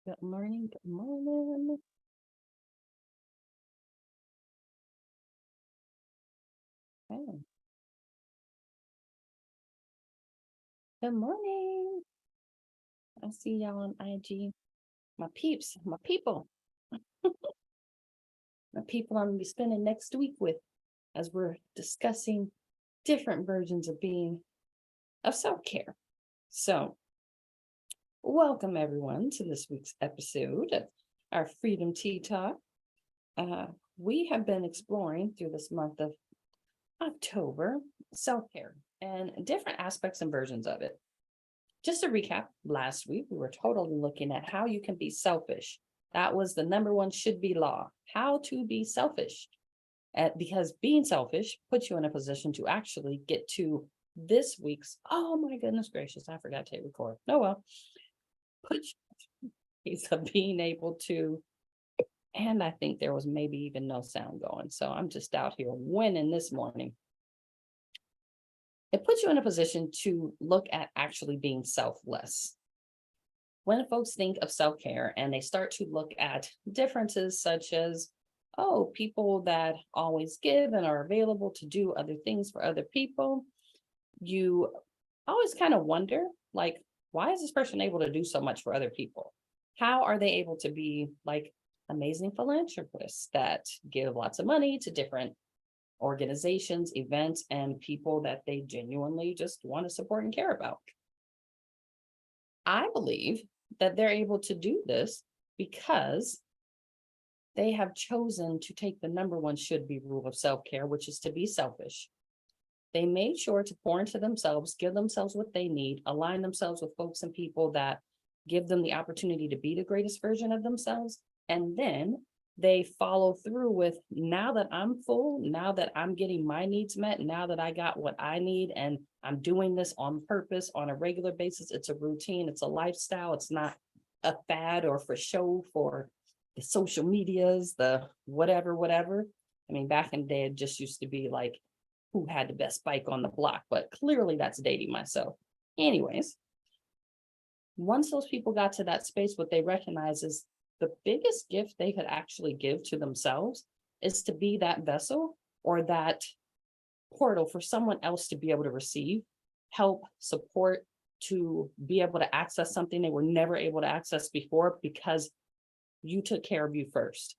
Good morning. Good morning. Okay. Good morning. I see y'all on IG. My peeps, my people, my people I'm gonna be spending next week with as we're discussing different versions of self-care. So, welcome everyone to this week's episode of our Freedom Tea Talk. We have been exploring through this month of October self-care and different aspects and versions of it. Just to recap, last week we were totally looking at how you can be selfish. That was the number one should be law, how to be selfish. Because being selfish puts you in a position to actually get to this week's, oh my goodness gracious, I forgot to hit record. Oh well, put you in of being able to, and I think there was maybe even no sound going. So I'm just out here winning this morning. It puts you in a position to look at actually being selfless. When folks think of self-care and they start to look at differences such as, oh, people that always give and are available to do other things for other people, you always kind of wonder, like, why is this person able to do so much for other people? How are they able to be like amazing philanthropists that give lots of money to different organizations, events, and people that they genuinely just want to support and care about? I believe that they're able to do this because they have chosen to take the number one should be rule of self-care, which is to be selfish. They made sure to pour into themselves, give themselves what they need, align themselves with folks and people that give them the opportunity to be the greatest version of themselves. And then they follow through with, now that I'm full, now that I'm getting my needs met, now that I got what I need, and I'm doing this on purpose on a regular basis. It's a routine, it's a lifestyle, it's not a fad or for show for the social medias, the whatever. I mean, back in the day, it just used to be like, who had the best bike on the block, but clearly that's dating myself. Anyways, once those people got to that space, what they recognize is the biggest gift they could actually give to themselves is to be that vessel or that portal for someone else to be able to receive, help, support, to be able to access something they were never able to access before because you took care of you first.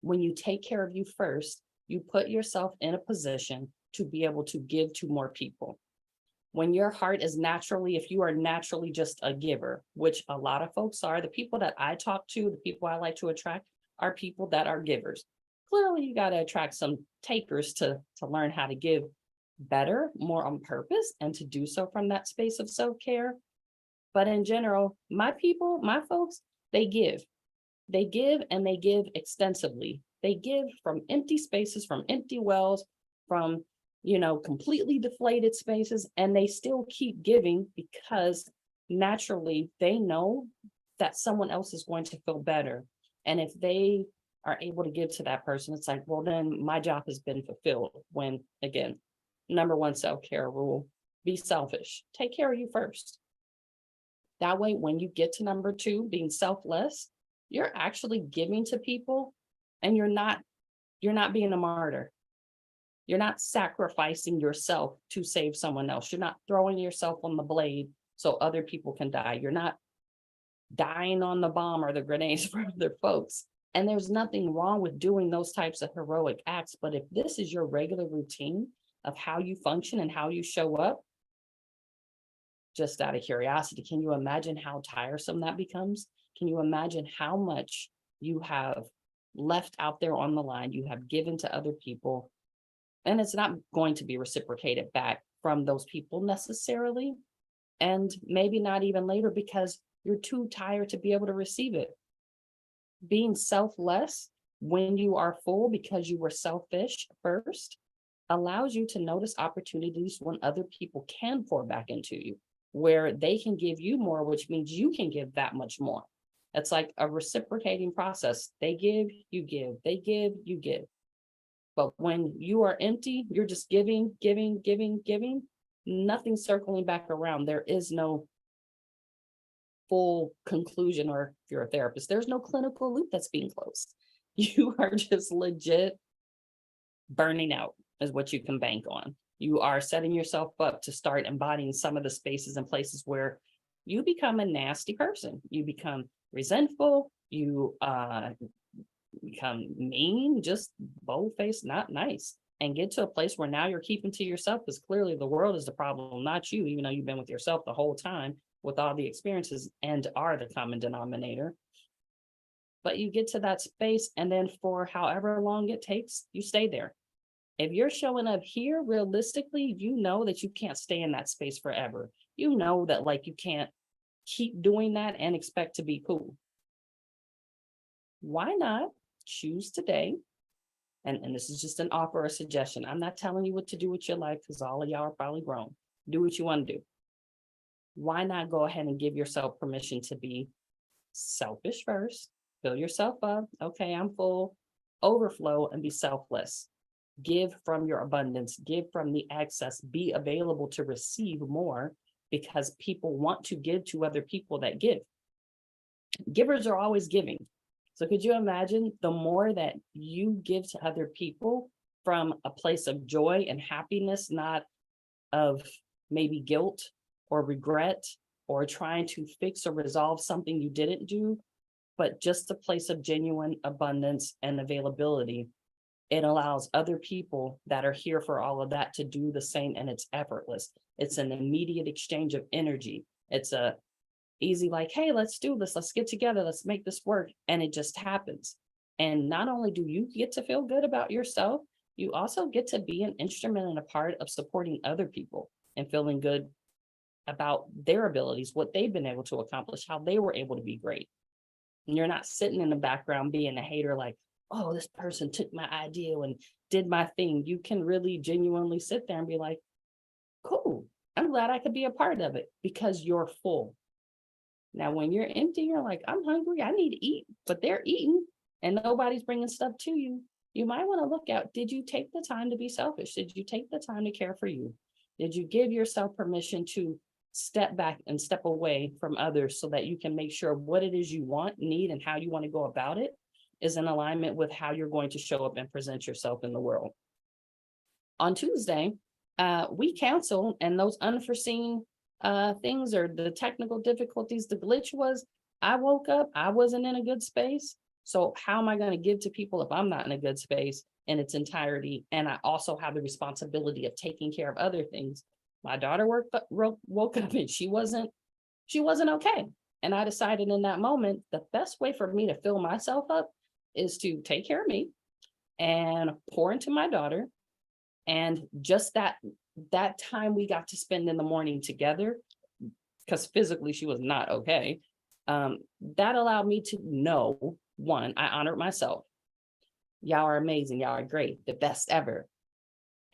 When you take care of you first, you put yourself in a position to be able to give to more people. When your heart is naturally, if you are naturally just a giver, which a lot of folks are, the people that I talk to, the people I like to attract are people that are givers. Clearly, you got to attract some takers to learn how to give better, more on purpose, and to do so from that space of self-care. But in general, my people, my folks, they give. They give and they give extensively. They give from empty spaces, from empty wells, from completely deflated spaces, and they still keep giving because naturally they know that someone else is going to feel better. And if they are able to give to that person, it's like, well, then my job has been fulfilled. When, again, number one self-care rule, be selfish. Take care of you first. That way, when you get to number two, being selfless, you're actually giving to people and you're not being a martyr. You're not sacrificing yourself to save someone else. You're not throwing yourself on the blade so other people can die. You're not dying on the bomb or the grenades for other folks. And there's nothing wrong with doing those types of heroic acts. But if this is your regular routine of how you function and how you show up, just out of curiosity, can you imagine how tiresome that becomes? Can you imagine how much you have left out there on the line, you have given to other people, and it's not going to be reciprocated back from those people necessarily, and maybe not even later because you're too tired to be able to receive it. Being selfless when you are full because you were selfish first allows you to notice opportunities when other people can pour back into you, where they can give you more, which means you can give that much more. It's like a reciprocating process. They give, you give, they give, you give. But when you are empty, you're just giving, nothing circling back around. There is no full conclusion, or if you're a therapist, there's no clinical loop that's being closed. You are just legit burning out is what you can bank on. You are setting yourself up to start embodying some of the spaces and places where you become a nasty person. You become resentful. You become mean, just bold-faced, not nice, and get to a place where now you're keeping to yourself, because clearly the world is the problem, not you, even though you've been with yourself the whole time with all the experiences and are the common denominator. But you get to that space, and then for however long it takes, you stay there. If you're showing up here, realistically, you know that you can't stay in that space forever. You know that, like, you can't keep doing that and expect to be cool. Why not choose today? And this is just an offer or suggestion. I'm not telling you what to do with your life, because all of y'all are probably grown. Do what you want to do. Why not go ahead and give yourself permission to be selfish first? Fill yourself up. Okay, I'm full. Overflow and be selfless. Give from your abundance, give from the excess, be available to receive more, because people want to give to other people that give. Givers are always giving. So could you imagine the more that you give to other people from a place of joy and happiness, not of maybe guilt or regret or trying to fix or resolve something you didn't do, but just a place of genuine abundance and availability. It allows other people that are here for all of that to do the same, and it's effortless. It's an immediate exchange of energy. It's a easy, like, hey, let's do this. Let's get together. Let's make this work. And it just happens. And not only do you get to feel good about yourself, you also get to be an instrument and a part of supporting other people and feeling good about their abilities, what they've been able to accomplish, how they were able to be great. And you're not sitting in the background being a hater, like, oh, this person took my idea and did my thing. You can really genuinely sit there and be like, cool, I'm glad I could be a part of it, because you're full. Now, when you're empty, you're like, I'm hungry, I need to eat, but they're eating and nobody's bringing stuff to you. You might want to look out. Did you take the time to be selfish? Did you take the time to care for you? Did you give yourself permission to step back and step away from others so that you can make sure what it is you want, need, and how you want to go about it is in alignment with how you're going to show up and present yourself in the world? On Tuesday, we canceled, and those unforeseen things or the technical difficulties, the glitch was, I woke up, I wasn't in a good space. So how am I going to give to people if I'm not in a good space in its entirety? And I also have the responsibility of taking care of other things. My daughter woke up and she wasn't okay. And I decided in that moment, the best way for me to fill myself up is to take care of me and pour into my daughter. And just that time we got to spend in the morning together, because physically she was not okay, that allowed me to know, one, I honored myself. Y'all are amazing. Y'all are great. The best ever.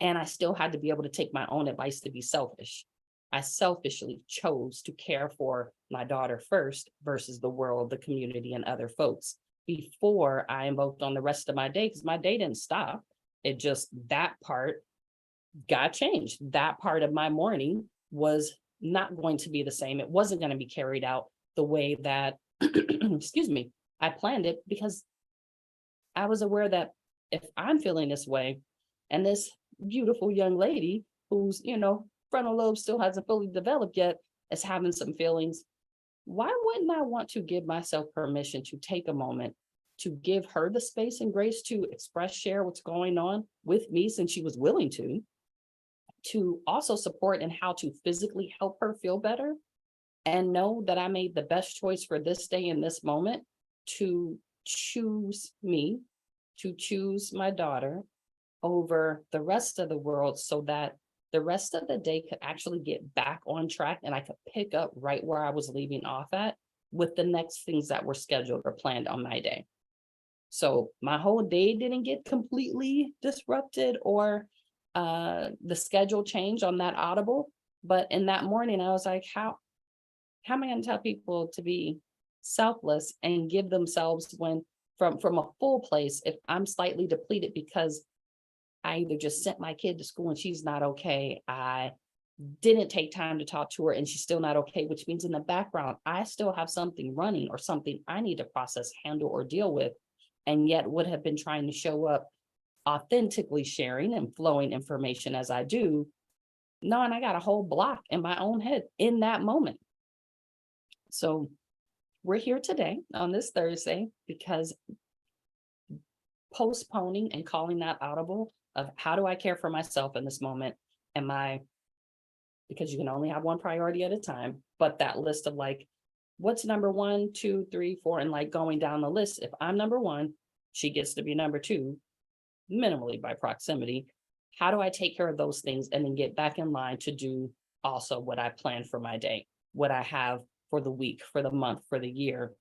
And I still had to be able to take my own advice to be selfish. I selfishly chose to care for my daughter first versus the world, the community, and other folks before I invoked on the rest of my day, because my day didn't stop. It just, that part got changed. That part of my morning was not going to be the same. It wasn't going to be carried out the way that, excuse me, I planned it, because I was aware that if I'm feeling this way, and this beautiful young lady who's, frontal lobe still hasn't fully developed yet, is having some feelings, why wouldn't I want to give myself permission to take a moment to give her the space and grace to express, share what's going on with me, since she was willing to also support in how to physically help her feel better, and know that I made the best choice for this day in this moment to choose me, to choose my daughter over the rest of the world, so that the rest of the day could actually get back on track and I could pick up right where I was leaving off at with the next things that were scheduled or planned on my day. So my whole day didn't get completely disrupted or the schedule changed on that audible. But in that morning, I was like, how am I going to tell people to be selfless and give themselves when from a full place, if I'm slightly depleted because I either just sent my kid to school and she's not okay, I didn't take time to talk to her and she's still not okay, which means in the background, I still have something running or something I need to process, handle, or deal with, and yet would have been trying to show up authentically sharing and flowing information as I do. No, and I got a whole block in my own head in that moment. So we're here today on this Thursday because postponing and calling that audible of how do I care for myself in this moment? Am I, because you can only have one priority at a time, but that list of like, what's number 1, 2, 3, 4, and like going down the list. If I'm number 1, she gets to be number 2, minimally by proximity. How do I take care of those things and then get back in line to do also what I planned for my day, what I have for the week, for the month, for the year,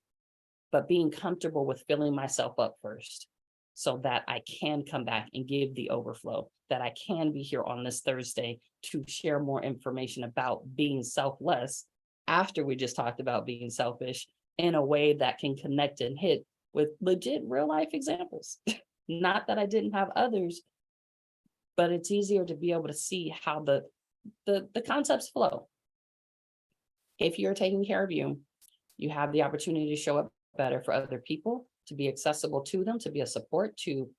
but being comfortable with filling myself up first so that I can come back and give the overflow, that I can be here on this Thursday to share more information about being selfless after we just talked about being selfish in a way that can connect and hit with legit real life examples. Not that I didn't have others, but it's easier to be able to see how the concepts flow. If you're taking care of you, you have the opportunity to show up better for other people, to be accessible to them, to be a support, to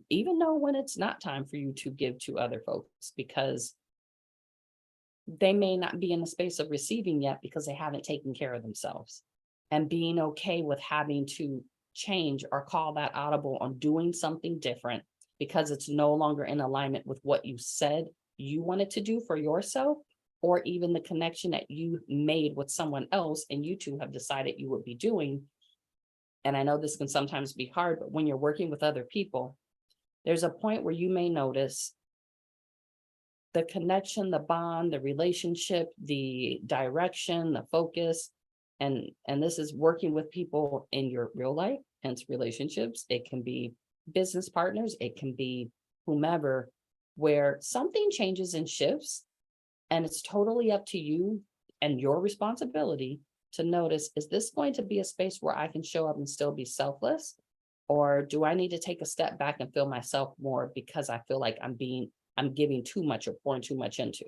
even know when it's not time for you to give to other folks, because they may not be in the space of receiving yet because they haven't taken care of themselves. And being okay with having to change or call that audible on doing something different because it's no longer in alignment with what you said you wanted to do for yourself, or even the connection that you made with someone else and you two have decided you would be doing. And I know this can sometimes be hard, but when you're working with other people, there's a point where you may notice the connection, the bond, the relationship, the direction, the focus. And this is working with people in your real life, hence relationships. It can be business partners, it can be whomever, where something changes and shifts. And it's totally up to you and your responsibility to notice, is this going to be a space where I can show up and still be selfless? Or do I need to take a step back and feel myself more because I feel like I'm giving too much or pouring too much into?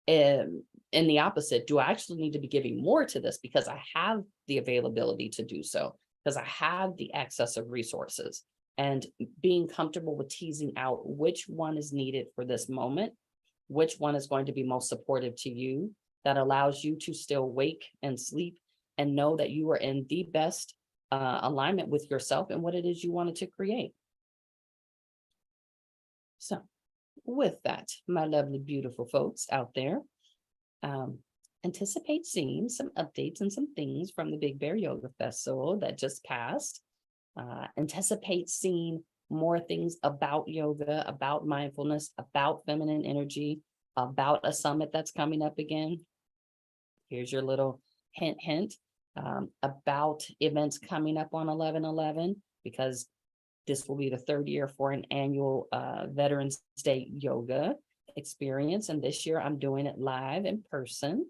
And in the opposite, do I actually need to be giving more to this because I have the availability to do so, because I have the access of resources, and being comfortable with teasing out which one is needed for this moment, which one is going to be most supportive to you, that allows you to still wake and sleep and know that you are in the best alignment with yourself and what it is you wanted to create. So with that, my lovely, beautiful folks out there, anticipate seeing some updates and some things from the Big Bear Yoga Festival that just passed. Anticipate seeing more things about yoga, about mindfulness, about feminine energy, about a summit that's coming up again. Here's your little hint, about events coming up on 11/11, because this will be the 3rd year for an annual Veterans Day yoga experience. And this year I'm doing it live in person.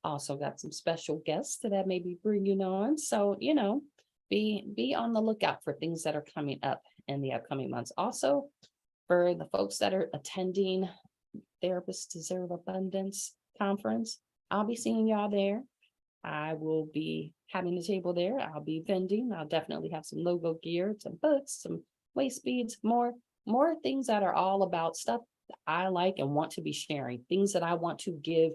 Also got some special guests that I may be bringing on. So, be on the lookout for things that are coming up in the upcoming months. Also, for the folks that are attending Therapists Deserve Abundance Conference, I'll be seeing y'all there. I will be having a table there. I'll be vending. I'll definitely have some logo gear, some books, some waist beads, more things that are all about stuff that I like and want to be sharing, things that I want to give.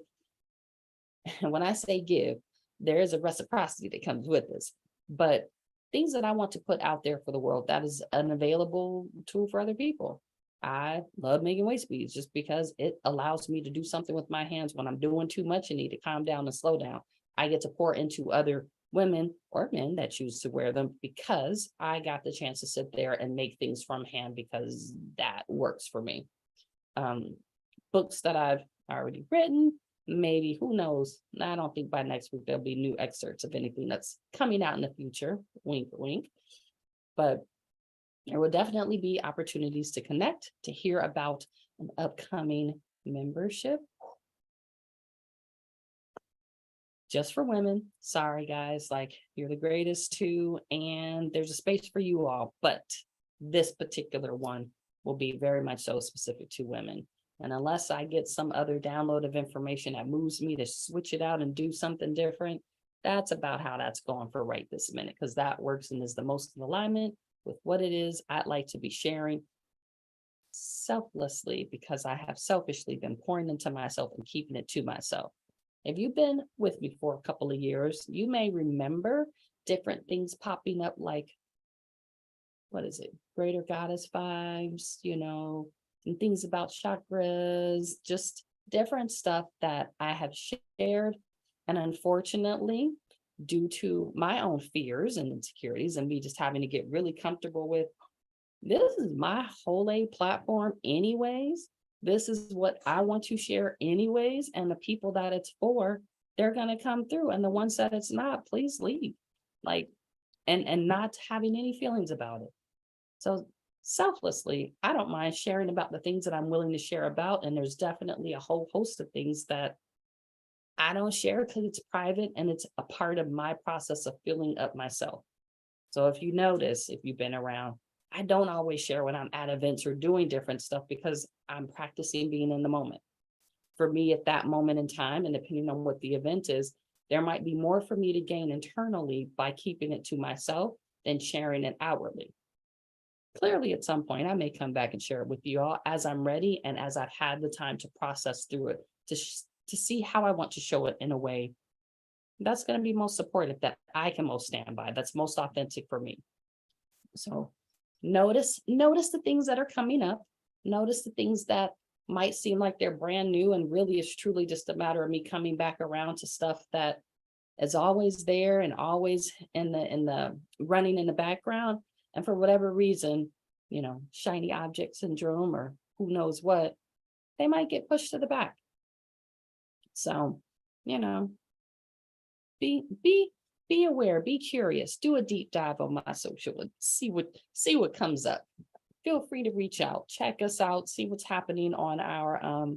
And when I say give, there is a reciprocity that comes with this, but things that I want to put out there for the world that is an available tool for other people. I love making waist beads just because it allows me to do something with my hands when I'm doing too much and need to calm down and slow down. I get to pour into other women or men that choose to wear them because I got the chance to sit there and make things from hand because that works for me. Books that I've already written, maybe, who knows? I don't think by next week there'll be new excerpts of anything that's coming out in the future. Wink, wink. But there will definitely be opportunities to connect, to hear about an upcoming membership. Just for women. Sorry, guys, like, you're the greatest too, and there's a space for you all. But this particular one will be very much so specific to women. And unless I get some other download of information that moves me to switch it out and do something different, that's about how that's going for right this minute, because that works and is the most in alignment with what it is I'd like to be sharing selflessly, because I have selfishly been pouring into myself and keeping it to myself. If you've been with me for a couple of years, you may remember different things popping up, like, what is it? Greater goddess vibes, and things about chakras, just different stuff that I have shared. And unfortunately, due to my own fears and insecurities and me just having to get really comfortable with, this is my whole A platform anyways. This is what I want to share anyways. And the people that it's for, they're going to come through. And the ones that it's not, please leave. Like, and not having any feelings about it. So selflessly, I don't mind sharing about the things that I'm willing to share about. And there's definitely a whole host of things that I don't share because it's private and it's a part of my process of filling up myself. So if you notice, if you've been around, I don't always share when I'm at events or doing different stuff because I'm practicing being in the moment. For me at that moment in time, and depending on what the event is, there might be more for me to gain internally by keeping it to myself than sharing it outwardly. Clearly, at some point, I may come back and share it with you all as I'm ready and as I've had the time to process through it, to see how I want to show it in a way that's going to be most supportive, that I can most stand by, that's most authentic for me. So notice the things that are coming up, notice the things that might seem like they're brand new, and really it's truly just a matter of me coming back around to stuff that is always there and always in the running in the background. And for whatever reason, shiny object syndrome or who knows what, they might get pushed to the back. So, be aware, be curious, do a deep dive on my social, see what comes up. Feel free to reach out, check us out, see what's happening on our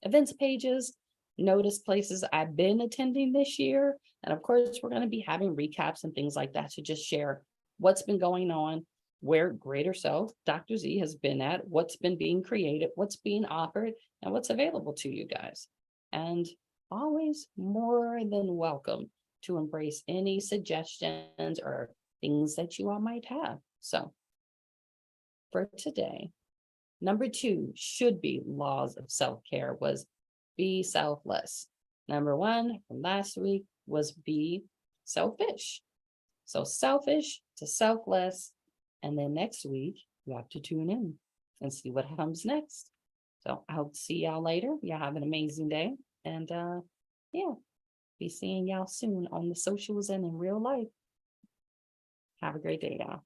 events pages, notice places I've been attending this year. And of course, we're going to be having recaps and things like that to just share what's been going on, where Greater Self, Dr. Z, has been at, what's been being created, what's being offered, and what's available to you guys. And always more than welcome to embrace any suggestions or things that you all might have. So for today, number 2 should be laws of self-care was be selfless. Number 1 from last week was be selfish. So selfish to selfless. And then next week, you have to tune in and see what comes next. So I'll see y'all later. Y'all have an amazing day. And be seeing y'all soon on the socials and in real life. Have a great day, y'all.